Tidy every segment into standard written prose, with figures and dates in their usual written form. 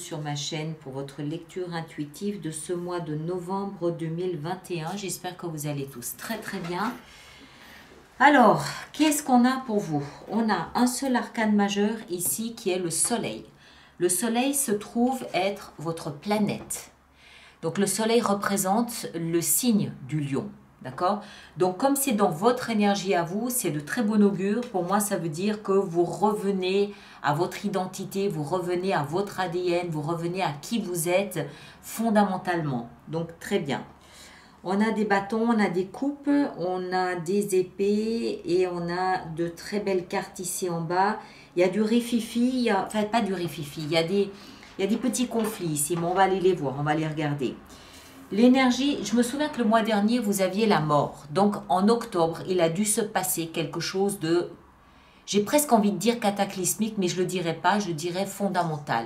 sur ma chaîne pour votre lecture intuitive de ce mois de novembre 2021. J'espère que vous allez tous très très bien. Alors, qu'est-ce qu'on a pour vous? On a un seul arcane majeur ici qui est le soleil. Le soleil se trouve être votre planète. Donc le soleil représente le signe du lion. D'accord? Donc comme c'est dans votre énergie à vous, c'est de très bon augure. Pour moi, ça veut dire que vous revenez à votre identité, vous revenez à votre ADN, vous revenez à qui vous êtes fondamentalement. Donc très bien. On a des bâtons, on a des coupes, on a des épées et on a de très belles cartes ici en bas. Il y a du rififi, enfin pas du rififi, il y a des petits conflits ici, mais on va aller les voir, on va les regarder. L'énergie, je me souviens que le mois dernier, vous aviez la mort. Donc, en octobre, il a dû se passer quelque chose de, j'ai presque envie de dire cataclysmique, mais je ne le dirais pas, je dirais fondamental.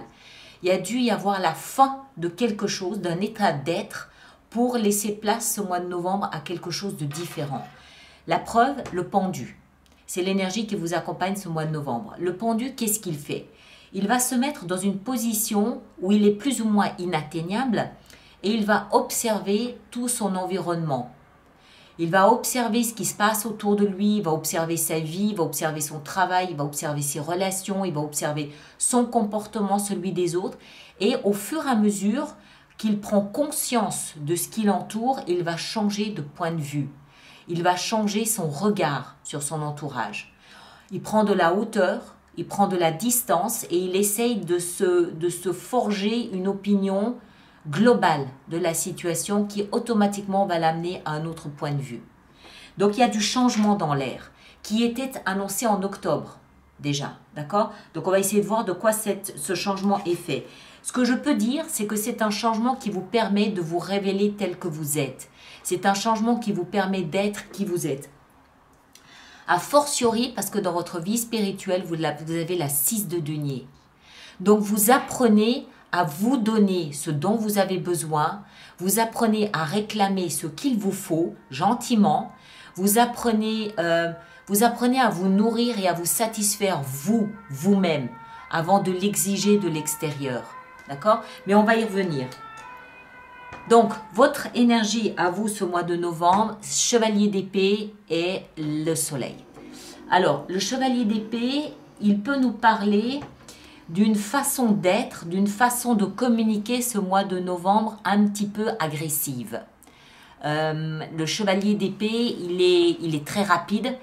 Il a dû y avoir la fin de quelque chose, d'un état d'être, pour laisser place ce mois de novembre à quelque chose de différent. La preuve, le pendu. C'est l'énergie qui vous accompagne ce mois de novembre. Le pendu, qu'est-ce qu'il fait? Il va se mettre dans une position où il est plus ou moins inatteignable, et il va observer tout son environnement. Il va observer ce qui se passe autour de lui, il va observer sa vie, il va observer son travail, il va observer ses relations, il va observer son comportement, celui des autres. Et au fur et à mesure qu'il prend conscience de ce qui l'entoure, il va changer de point de vue. Il va changer son regard sur son entourage. Il prend de la hauteur, il prend de la distance et il essaye de se forger une opinion globale de la situation qui automatiquement va l'amener à un autre point de vue. Donc il y a du changement dans l'air qui était annoncé en octobre déjà, d'accord? Donc on va essayer de voir de quoi ce changement est fait. Ce que je peux dire, c'est que c'est un changement qui vous permet de vous révéler tel que vous êtes. C'est un changement qui vous permet d'être qui vous êtes. A fortiori, parce que dans votre vie spirituelle, vous avez la 6 de denier. Donc vous apprenez à vous donner ce dont vous avez besoin, vous apprenez à réclamer ce qu'il vous faut, gentiment, vous apprenez à vous nourrir et à vous satisfaire vous-même, avant de l'exiger de l'extérieur, d'accord? Mais on va y revenir. Donc, votre énergie à vous ce mois de novembre, chevalier d'épée et le soleil. Alors, le chevalier d'épée, il peut nous parler d'une façon d'être, d'une façon de communiquer ce mois de novembre un petit peu agressive. Le chevalier d'épée, il est très rapide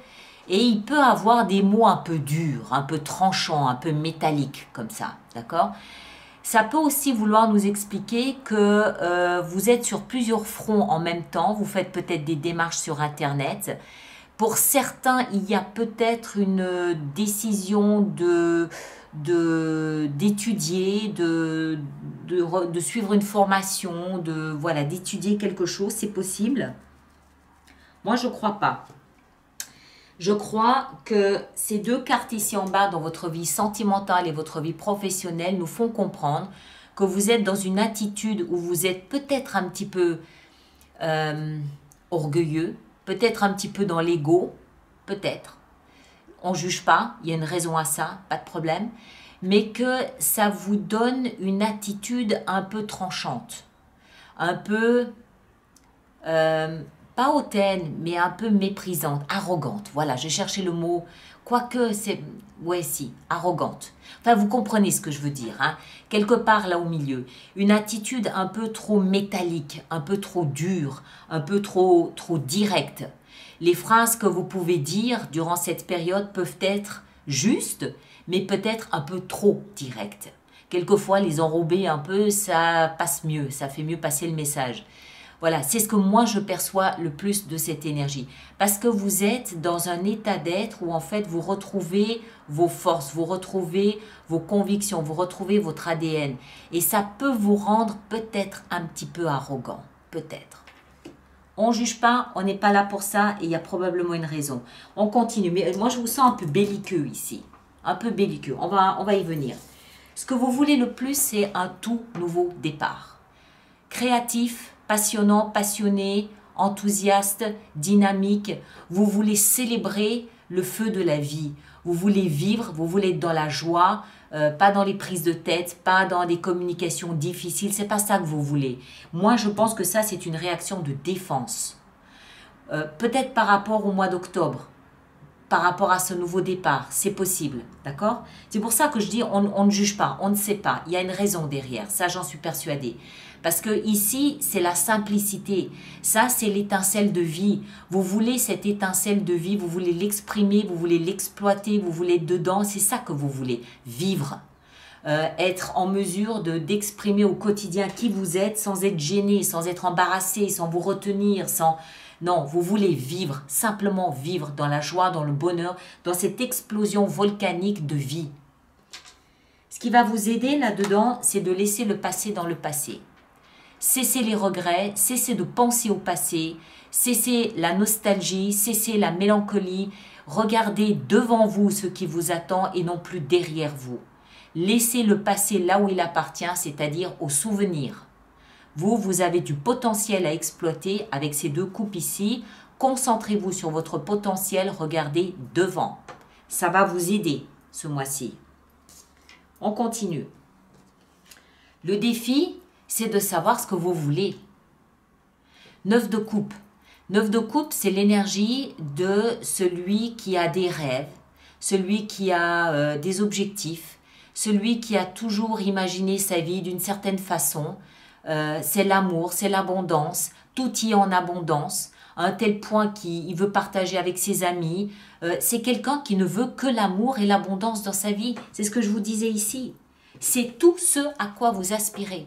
et il peut avoir des mots un peu durs, un peu tranchants, un peu métalliques comme ça, d'accord? Ça peut aussi vouloir nous expliquer que vous êtes sur plusieurs fronts en même temps, vous faites peut-être des démarches sur Internet. Pour certains, il y a peut-être une décision d'étudier, de suivre une formation, voilà, d'étudier quelque chose, c'est possible. Moi, je ne crois pas. Je crois que ces deux cartes ici en bas dans votre vie sentimentale et votre vie professionnelle nous font comprendre que vous êtes dans une attitude où vous êtes peut-être un petit peu orgueilleux, peut-être un petit peu dans l'ego, peut-être. On ne juge pas, il y a une raison à ça, pas de problème, mais que ça vous donne une attitude un peu tranchante, un peu, pas hautaine, mais un peu méprisante, arrogante. Voilà, j'ai cherché le mot, quoique c'est, ouais si, arrogante. Enfin, vous comprenez ce que je veux dire, hein? Quelque part là au milieu. Une attitude un peu trop métallique, un peu trop dure, un peu trop directe. Les phrases que vous pouvez dire durant cette période peuvent être justes, mais peut-être un peu trop directes. Quelquefois, les enrober un peu, ça passe mieux, ça fait mieux passer le message. Voilà, c'est ce que moi je perçois le plus de cette énergie. Parce que vous êtes dans un état d'être où en fait vous retrouvez vos forces, vous retrouvez vos convictions, vous retrouvez votre ADN. Et ça peut vous rendre peut-être un petit peu arrogant, peut-être. On ne juge pas, on n'est pas là pour ça et il y a probablement une raison. On continue, mais moi je vous sens un peu belliqueux ici. Un peu belliqueux, on va y venir. Ce que vous voulez le plus, c'est un tout nouveau départ. Créatif, passionnant, passionné, enthousiaste, dynamique. Vous voulez célébrer le feu de la vie. Vous voulez vivre, vous voulez être dans la joie, pas dans les prises de tête, pas dans des communications difficiles. C'est pas ça que vous voulez. Moi, je pense que ça, c'est une réaction de défense. Peut-être par rapport au mois d'octobre, par rapport à ce nouveau départ, c'est possible, d'accord? C'est pour ça que je dis, on ne juge pas, on ne sait pas. Il y a une raison derrière, ça j'en suis persuadée. Parce que ici, c'est la simplicité. Ça, c'est l'étincelle de vie. Vous voulez cette étincelle de vie, vous voulez l'exprimer, vous voulez l'exploiter, vous voulez être dedans. C'est ça que vous voulez, vivre. Être en mesure d'exprimer au quotidien qui vous êtes sans être gêné, sans être embarrassé, sans vous retenir, sans... Non, vous voulez vivre, simplement vivre dans la joie, dans le bonheur, dans cette explosion volcanique de vie. Ce qui va vous aider là-dedans, c'est de laisser le passé dans le passé. Cessez les regrets, cessez de penser au passé, cessez la nostalgie, cessez la mélancolie. Regardez devant vous ce qui vous attend et non plus derrière vous. Laissez le passé là où il appartient, c'est-à-dire aux souvenirs. Vous avez du potentiel à exploiter avec ces deux coupes ici. Concentrez-vous sur votre potentiel, regardez devant. Ça va vous aider ce mois-ci. On continue. Le défi, c'est de savoir ce que vous voulez. 9 de coupe. 9 de coupe, c'est l'énergie de celui qui a des rêves, celui qui a des objectifs, celui qui a toujours imaginé sa vie d'une certaine façon. C'est l'amour, c'est l'abondance, tout y est en abondance, à un tel point qu'il veut partager avec ses amis. C'est quelqu'un qui ne veut que l'amour et l'abondance dans sa vie. C'est ce que je vous disais ici. C'est tout ce à quoi vous aspirez.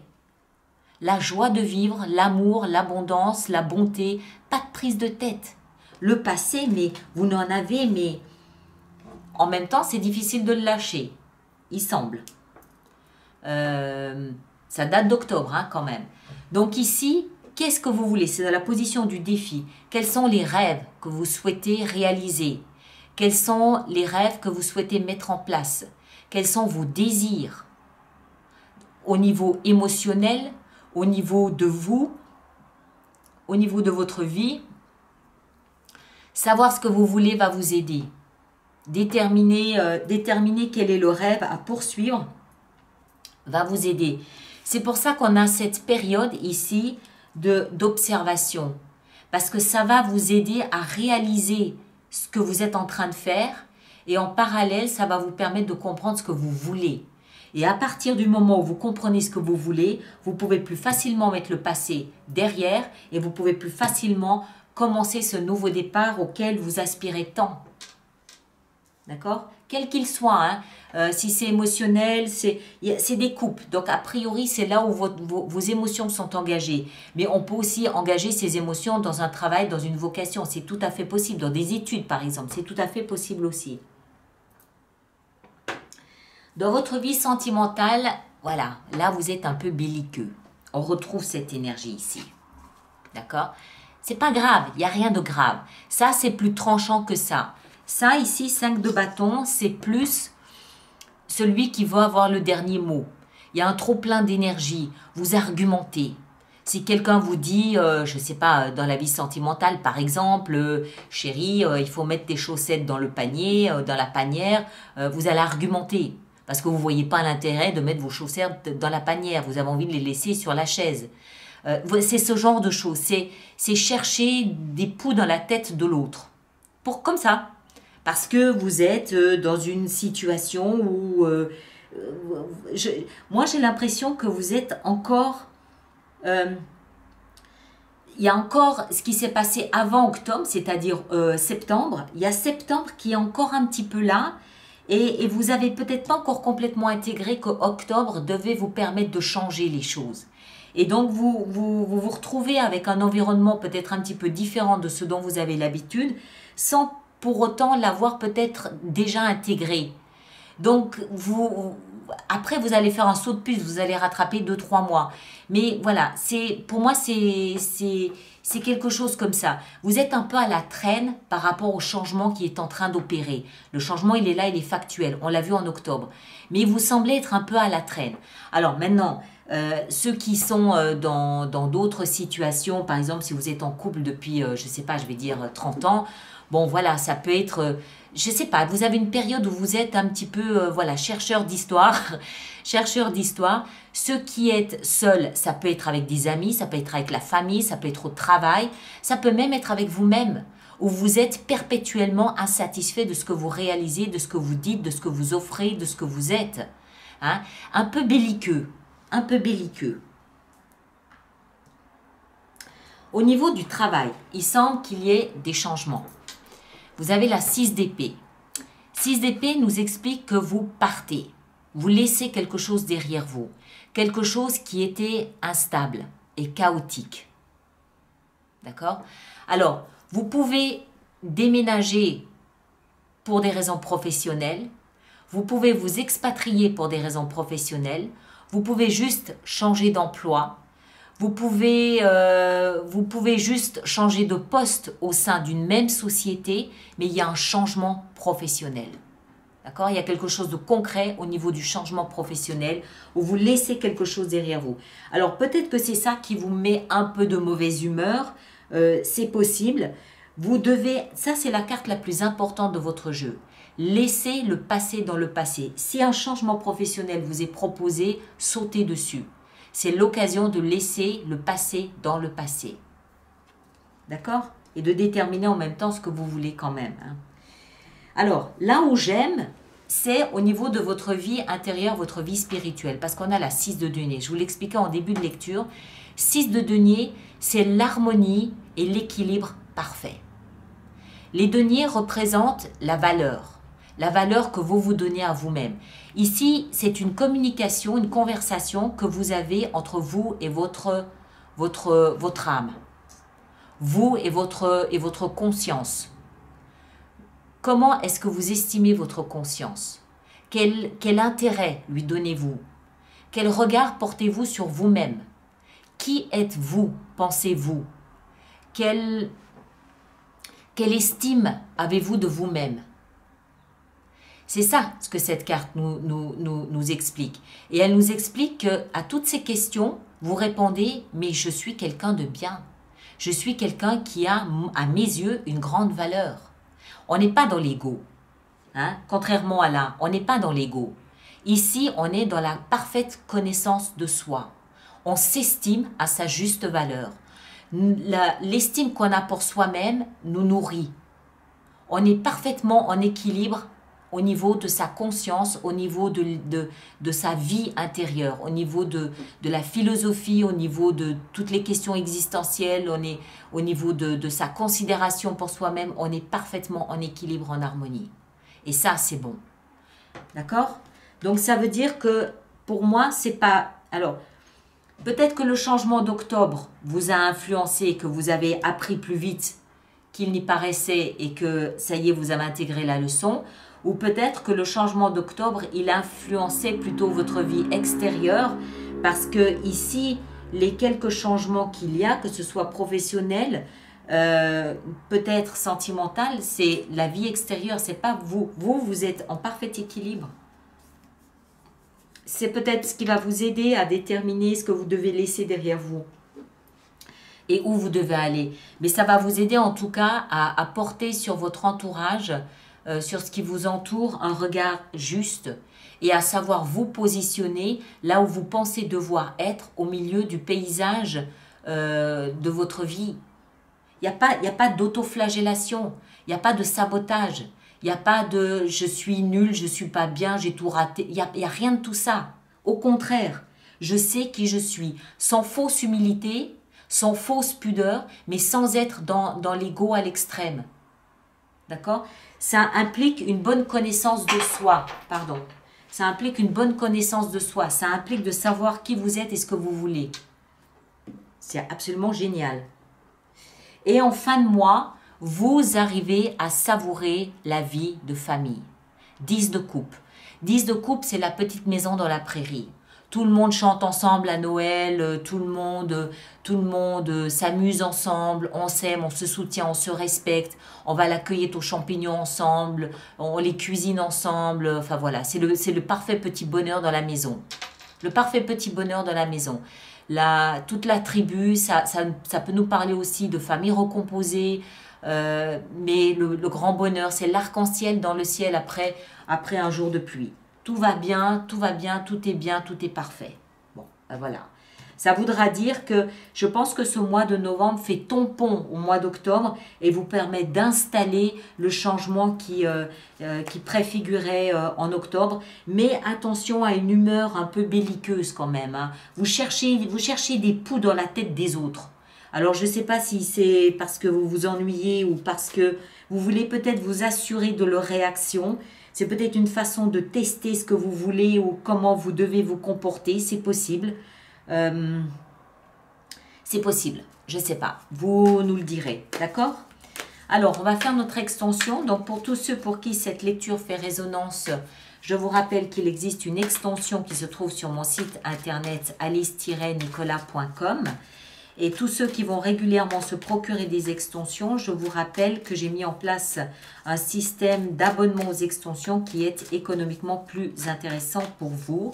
La joie de vivre, l'amour, l'abondance, la bonté, pas de prise de tête. Le passé, mais vous n'en avez, mais en même temps, c'est difficile de le lâcher, il semble. Ça date d'octobre, hein, quand même. Donc ici, qu'est-ce que vous voulez? C'est dans la position du défi. Quels sont les rêves que vous souhaitez réaliser? Quels sont les rêves que vous souhaitez mettre en place? Quels sont vos désirs? Au niveau émotionnel, au niveau de vous, au niveau de votre vie. Savoir ce que vous voulez va vous aider. Déterminer quel est le rêve à poursuivre va vous aider. C'est pour ça qu'on a cette période ici d'observation. Parce que ça va vous aider à réaliser ce que vous êtes en train de faire. Et en parallèle, ça va vous permettre de comprendre ce que vous voulez. Et à partir du moment où vous comprenez ce que vous voulez, vous pouvez plus facilement mettre le passé derrière. Et vous pouvez plus facilement commencer ce nouveau départ auquel vous aspirez tant. D'accord? Quel qu'il soit, hein. Si c'est émotionnel, c'est des coupes. Donc, a priori, c'est là où vos émotions sont engagées. Mais on peut aussi engager ces émotions dans un travail, dans une vocation. C'est tout à fait possible. Dans des études, par exemple. C'est tout à fait possible aussi. Dans votre vie sentimentale, voilà, là, vous êtes un peu belliqueux. On retrouve cette énergie ici. D'accord? C'est pas grave, il n'y a rien de grave. Ça, c'est plus tranchant que ça. Ça, ici, 5 de bâton, c'est plus celui qui veut avoir le dernier mot. Il y a un trop-plein d'énergie. Vous argumentez. Si quelqu'un vous dit, je ne sais pas, dans la vie sentimentale, par exemple, chérie, il faut mettre tes chaussettes dans le panier, dans la panière, vous allez argumenter. Parce que vous ne voyez pas l'intérêt de mettre vos chaussettes dans la panière. Vous avez envie de les laisser sur la chaise. C'est ce genre de choses. C'est chercher des poux dans la tête de l'autre. Comme ça. Parce que vous êtes dans une situation où... moi, j'ai l'impression que vous êtes encore... il y a encore ce qui s'est passé avant octobre, c'est-à-dire septembre. Il y a septembre qui est encore un petit peu là. Et vous n'avez peut-être pas encore complètement intégré que octobre devait vous permettre de changer les choses. Et donc, vous retrouvez avec un environnement peut-être un petit peu différent de ce dont vous avez l'habitude, sans pour autant l'avoir peut-être déjà intégré. Donc, après, vous allez faire un saut de puce, vous allez rattraper 2-3 mois. Mais voilà, pour moi, c'est quelque chose comme ça. Vous êtes un peu à la traîne par rapport au changement qui est en train d'opérer. Le changement, il est là, il est factuel. On l'a vu en octobre. Mais vous semblez être un peu à la traîne. Alors maintenant, Ceux qui sont dans d'autres situations, par exemple, si vous êtes en couple depuis, je ne sais pas, je vais dire 30 ans, bon, voilà, ça peut être, je ne sais pas, vous avez une période où vous êtes un petit peu, voilà, chercheur d'histoire, chercheur d'histoire. Ceux qui êtes seuls, ça peut être avec des amis, ça peut être avec la famille, ça peut être au travail, ça peut même être avec vous-même, où vous êtes perpétuellement insatisfait de ce que vous réalisez, de ce que vous dites, de ce que vous offrez, de ce que vous êtes. Hein? Un peu belliqueux, un peu belliqueux. Au niveau du travail, il semble qu'il y ait des changements. Vous avez la 6 d'épée. 6 d'épée nous explique que vous partez. Vous laissez quelque chose derrière vous. Quelque chose qui était instable et chaotique. D'accord? Alors, vous pouvez déménager pour des raisons professionnelles. Vous pouvez vous expatrier pour des raisons professionnelles. Vous pouvez juste changer d'emploi. Vous pouvez juste changer de poste au sein d'une même société, mais il y a un changement professionnel. D'accord? Il y a quelque chose de concret au niveau du changement professionnel où vous laissez quelque chose derrière vous. Alors peut-être que c'est ça qui vous met un peu de mauvaise humeur. C'est possible. Vous devez, ça c'est la carte la plus importante de votre jeu. Laissez le passé dans le passé. Si un changement professionnel vous est proposé, sautez dessus. C'est l'occasion de laisser le passé dans le passé. D'accord? Et de déterminer en même temps ce que vous voulez quand même. Hein. Alors, là où j'aime, c'est au niveau de votre vie intérieure, votre vie spirituelle. Parce qu'on a la 6 de denier. Je vous l'expliquais en début de lecture. 6 de denier, c'est l'harmonie et l'équilibre parfait. Les deniers représentent la valeur que vous vous donnez à vous-même. Ici, c'est une communication, une conversation que vous avez entre vous et votre âme. Vous et votre conscience. Comment est-ce que vous estimez votre conscience? Quel intérêt lui donnez-vous? Quel regard portez-vous sur vous-même? Qui êtes-vous, pensez-vous? Quelle estime avez-vous de vous-même? C'est ça ce que cette carte nous explique. Et elle nous explique qu'à toutes ces questions, vous répondez « mais je suis quelqu'un de bien. Je suis quelqu'un qui a, à mes yeux, une grande valeur. » On n'est pas dans l'ego. Hein? Contrairement à là, on n'est pas dans l'ego. Ici, on est dans la parfaite connaissance de soi. On s'estime à sa juste valeur. L'estime qu'on a pour soi-même nous nourrit. On est parfaitement en équilibre au niveau de sa conscience, au niveau de sa vie intérieure, au niveau de la philosophie, au niveau de toutes les questions existentielles, au niveau de sa considération pour soi-même, on est parfaitement en équilibre, en harmonie. Et ça, c'est bon. D'accord? Donc, ça veut dire que, pour moi, c'est pas... Alors, peut-être que le changement d'octobre vous a influencé, que vous avez appris plus vite qu'il n'y paraissait et que, ça y est, vous avez intégré la leçon. Ou peut-être que le changement d'octobre, il influençait plutôt votre vie extérieure parce que ici, les quelques changements qu'il y a, que ce soit professionnel, peut-être sentimental, c'est la vie extérieure, c'est pas vous. Vous êtes en parfait équilibre. C'est peut-être ce qui va vous aider à déterminer ce que vous devez laisser derrière vous et où vous devez aller. Mais ça va vous aider en tout cas à porter sur votre entourage, sur ce qui vous entoure, un regard juste et à savoir vous positionner là où vous pensez devoir être au milieu du paysage de votre vie. Il n'y a pas d'autoflagellation, il n'y a pas de sabotage, il n'y a pas de « je suis nul, je ne suis pas bien, j'ai tout raté ». Il n'y a rien de tout ça. Au contraire, je sais qui je suis, sans fausse humilité, sans fausse pudeur, mais sans être dans l'ego à l'extrême. D'accord? Ça implique une bonne connaissance de soi. Pardon. Ça implique une bonne connaissance de soi. Ça implique de savoir qui vous êtes et ce que vous voulez. C'est absolument génial. Et en fin de mois, vous arrivez à savourer la vie de famille. 10 de coupe. 10 de coupe, c'est la petite maison dans la prairie. Tout le monde chante ensemble à Noël, tout le monde s'amuse ensemble, on s'aime, on se soutient, on se respecte, on va la cueillir aux champignons ensemble, on les cuisine ensemble, enfin voilà, c'est le parfait petit bonheur dans la maison. Le parfait petit bonheur de la maison. Toute la tribu, ça peut nous parler aussi de famille recomposée. Mais le grand bonheur, c'est l'arc-en-ciel dans le ciel après un jour de pluie. Tout va bien, tout va bien, tout est bien, tout est parfait. Bon, ben voilà. Ça voudra dire que je pense que ce mois de novembre fait tampon au mois d'octobre et vous permet d'installer le changement qui préfigurait en octobre. Mais attention à une humeur un peu belliqueuse quand même, hein. Vous cherchez des poux dans la tête des autres. Alors je ne sais pas si c'est parce que vous vous ennuyez ou parce que vous voulez peut-être vous assurer de leur réaction. C'est peut-être une façon de tester ce que vous voulez ou comment vous devez vous comporter. C'est possible. C'est possible, je ne sais pas, vous nous le direz, d'accord? Alors, on va faire notre extension. Donc, pour tous ceux pour qui cette lecture fait résonance, je vous rappelle qu'il existe une extension qui se trouve sur mon site internet alice-nicolas.com. Et tous ceux qui vont régulièrement se procurer des extensions, je vous rappelle que j'ai mis en place un système d'abonnement aux extensions qui est économiquement plus intéressant pour vous.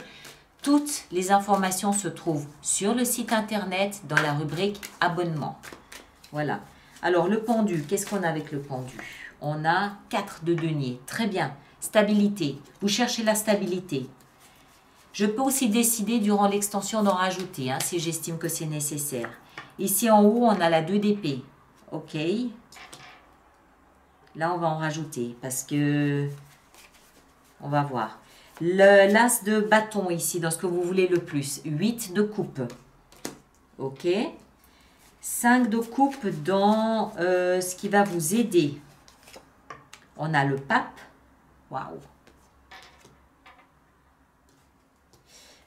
Toutes les informations se trouvent sur le site internet dans la rubrique abonnement. Voilà. Alors le pendu, qu'est-ce qu'on a avec le pendu? On a 4 de denier. Très bien. Stabilité. Vous cherchez la stabilité. Je peux aussi décider durant l'extension d'en rajouter, hein, si j'estime que c'est nécessaire. Ici en haut, on a la 2 d'épée. Ok. Là, on va en rajouter parce que on va voir. L'as de bâton ici, dans ce que vous voulez le plus. 8 de coupe. Ok. 5 de coupe dans ce qui va vous aider. On a le pape. Waouh.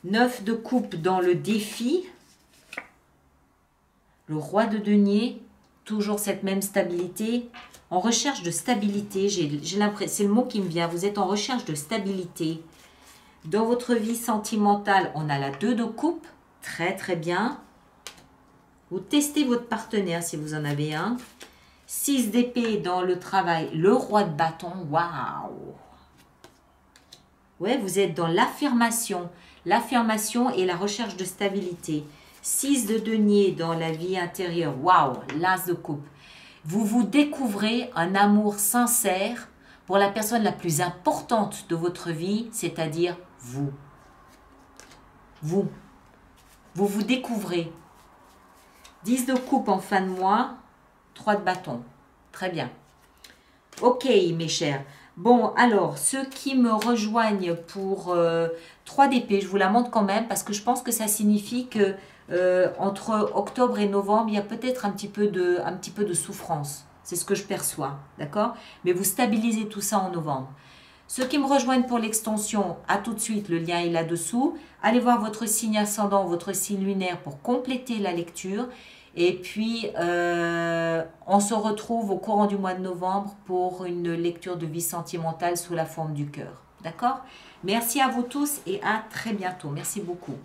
9 de coupe dans le défi. Le roi de denier. Toujours cette même stabilité. En recherche de stabilité. J'ai l'impression, c'est le mot qui me vient. Vous êtes en recherche de stabilité. Dans votre vie sentimentale, on a la 2 de coupe. Très, très bien. Vous testez votre partenaire si vous en avez un. 6 d'épée dans le travail. Le roi de bâton. Waouh! Ouais, vous êtes dans l'affirmation. L'affirmation et la recherche de stabilité. 6 de denier dans la vie intérieure. Waouh! L'as de coupe. Vous vous découvrez un amour sincère pour la personne la plus importante de votre vie, c'est-à-dire vous. Vous vous découvrez. 10 de coupe en fin de mois, 3 de bâton. Très bien. Ok, mes chers. Bon, alors, ceux qui me rejoignent pour 3 d'épée, je vous la montre quand même parce que je pense que ça signifie que entre octobre et novembre, il y a peut-être un petit peu de souffrance. C'est ce que je perçois, d'accord? Mais vous stabilisez tout ça en novembre. Ceux qui me rejoignent pour l'extension, à tout de suite, le lien est là-dessous. Allez voir votre signe ascendant, votre signe lunaire pour compléter la lecture. Et puis, on se retrouve au courant du mois de novembre pour une lecture de vie sentimentale sous la forme du cœur. D'accord? Merci à vous tous et à très bientôt. Merci beaucoup.